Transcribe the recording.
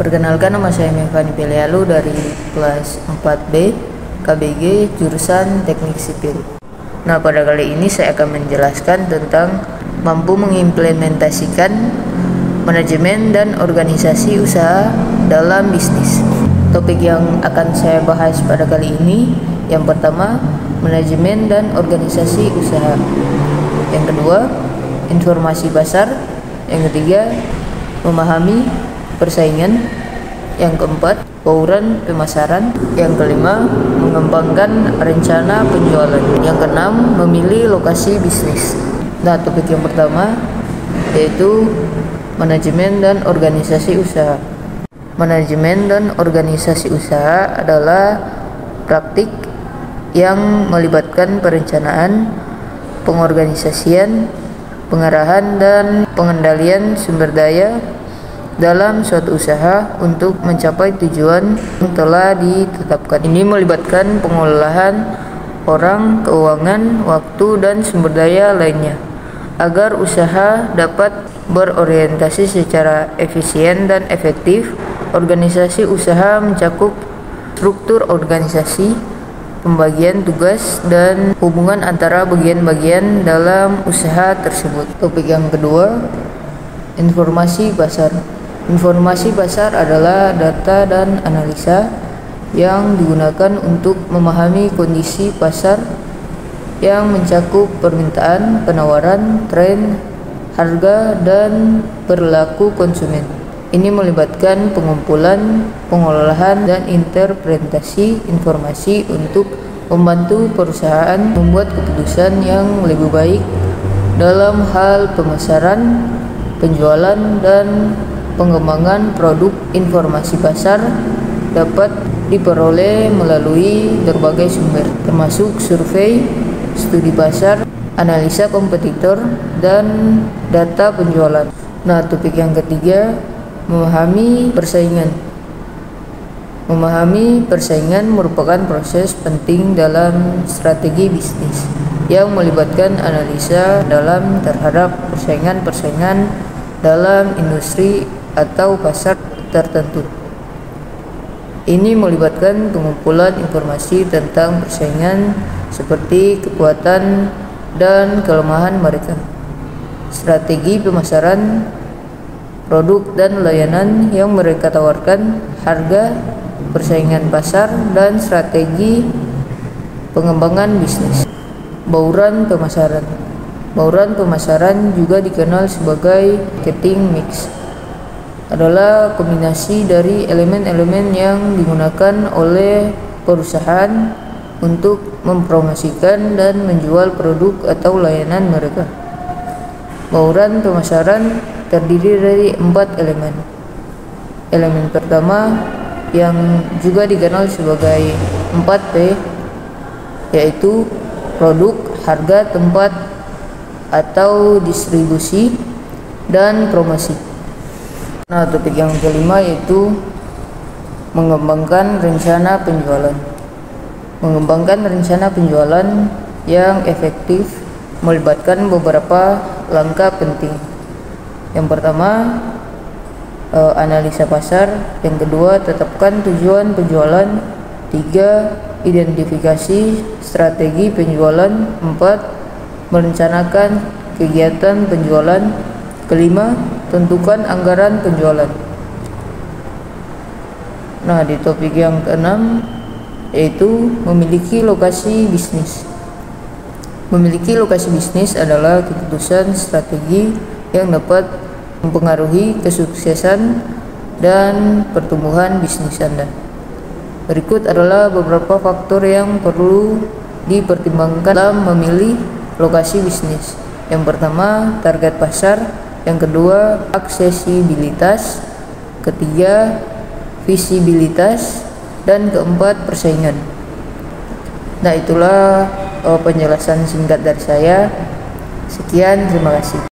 Perkenalkan, nama saya Mevani Pelialu dari kelas 4B KBG jurusan Teknik Sipil. Nah, pada kali ini saya akan menjelaskan tentang mampu mengimplementasikan manajemen dan organisasi usaha dalam bisnis. Topik yang akan saya bahas pada kali ini, yang pertama, manajemen dan organisasi usaha. Yang kedua, informasi pasar. Yang ketiga, memahami persaingan. Yang keempat, bauran pemasaran. Yang kelima, mengembangkan rencana penjualan. Yang keenam, memilih lokasi bisnis. Nah, topik yang pertama yaitu manajemen dan organisasi usaha. Manajemen dan organisasi usaha adalah praktik yang melibatkan perencanaan, pengorganisasian, pengarahan, dan pengendalian sumber daya dalam suatu usaha untuk mencapai tujuan yang telah ditetapkan. Ini melibatkan pengelolaan orang, keuangan, waktu, dan sumber daya lainnya agar usaha dapat berorientasi secara efisien dan efektif. Organisasi usaha mencakup struktur organisasi, pembagian tugas, dan hubungan antara bagian-bagian dalam usaha tersebut. Topik yang kedua, informasi pasar. Informasi pasar adalah data dan analisa yang digunakan untuk memahami kondisi pasar yang mencakup permintaan, penawaran, tren, harga, dan perilaku konsumen. Ini melibatkan pengumpulan, pengolahan, dan interpretasi informasi untuk membantu perusahaan membuat keputusan yang lebih baik dalam hal pemasaran, penjualan, dan pengembangan produk. Informasi pasar dapat diperoleh melalui berbagai sumber, termasuk survei, studi pasar, analisa kompetitor, dan data penjualan. Nah, topik yang ketiga, memahami persaingan. Memahami persaingan merupakan proses penting dalam strategi bisnis yang melibatkan analisa dalam terhadap persaingan dalam industri atau pasar tertentu. Ini melibatkan pengumpulan informasi tentang persaingan seperti kekuatan dan kelemahan mereka, strategi pemasaran, produk dan layanan yang mereka tawarkan, harga, persaingan pasar, dan strategi pengembangan bisnis. Bauran pemasaran. Bauran pemasaran juga dikenal sebagai marketing mix, adalah kombinasi dari elemen-elemen yang digunakan oleh perusahaan untuk mempromosikan dan menjual produk atau layanan mereka. Bauran pemasaran terdiri dari 4 elemen. Elemen pertama yang juga dikenal sebagai 4P, yaitu produk, harga, tempat atau distribusi, dan promosi. Nah, topik yang kelima yaitu mengembangkan rencana penjualan. Mengembangkan rencana penjualan yang efektif melibatkan beberapa langkah penting. Yang pertama, analisa pasar. Yang kedua, tetapkan tujuan penjualan. 3, identifikasi strategi penjualan. 4, merencanakan kegiatan penjualan. Kelima, tentukan anggaran penjualan. Nah, di topik yang keenam yaitu memiliki lokasi bisnis. Memiliki lokasi bisnis adalah keputusan strategi yang dapat mempengaruhi kesuksesan dan pertumbuhan bisnis Anda. Berikut adalah beberapa faktor yang perlu dipertimbangkan dalam memilih lokasi bisnis. Yang pertama, target pasar. Yang kedua, aksesibilitas. Ketiga, visibilitas. Dan keempat, persaingan. Nah, itulah penjelasan singkat dari saya. Sekian, terima kasih.